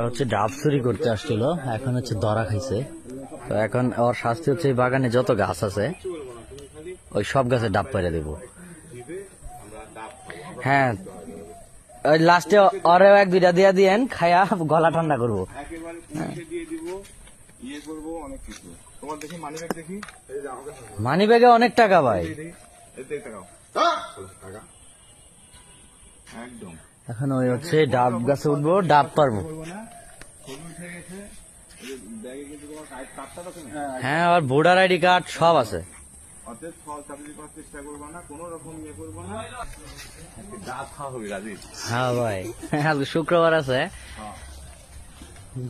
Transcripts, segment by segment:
হচ্ছে ডাব চুরি করতে আসছিল, এখন হচ্ছে ধরা খাইছে। তো এখন ওর শাস্তি হচ্ছে এই বাগানে যত গাছ আছে ওই সব গাছে ডাব পেরে দেব। হ্যাঁ, ওই লাস্টে ওরেও এক দুইটা দিয়ে দিয়েন, খায়া গলা ঠান্ডা করবো। মানি ব্যাগে অনেক টাকা ভাই। এখন ওই হচ্ছে ডাব গাছে উঠবো, ডাব পারবো। হ্যাঁ, আর ভোটার আইডি কার্ড সব আছে। হ্যাঁ ভাই, শুক্রবার আছে।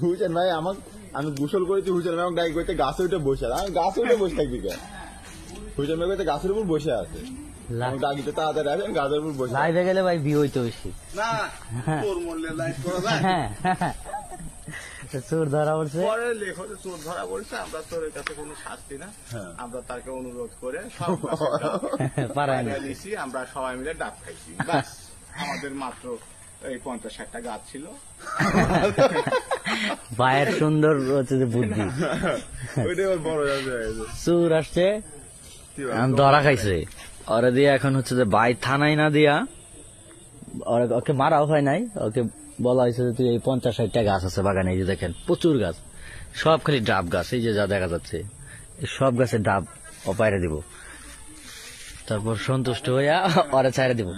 হুসেন ভাই আমার, আমি গোসল করেছি, হুসেন ভাই ডাই করতে গাছে উঠে বসে, আমি গাছে উঠে বসে থাকবি কেন? হুসেন ভাই করতে গাছের উপর বসে আছে, গাড়িতে তাড়াতাড়ি আসে, গাছের উপর বসে। লাইভে গেলে ভাই ভিউ হইতে বেশি না, তোর মরলে লাইভ করা যায়। চোর ধরা পড়ছে, পরে লেখো চোর ধরা পড়ছে, আমরা তোর কাছে কোনো শাস্তি না, আমরা তাকে অনুরোধ করে সব দিছি, আমরা সবাই মিলে ডাব খাইছি। বাস, আমাদের মাত্র এই 50-60টা গাছ ছিল। ভাইয়ের সুন্দর হচ্ছে যে বুদ্ধি। চোর আসছে, ধরা খাইছে, ওরা দিয়ে এখন হচ্ছে যে ভাই থানায় না দিয়া, ওকে মারাও হয় নাই, ওকে বলা হয়েছে যে তুই এই 50-60টা গাছ আছে বাগানে, এই যে দেখেন প্রচুর গাছ, সব খালি ডাব গাছ, এই যে যা দেখা যাচ্ছে সব গাছে ডাব ও পায়রা দিব। তারপর সন্তুষ্ট হইয়া ওরা ছাইড়া দিব।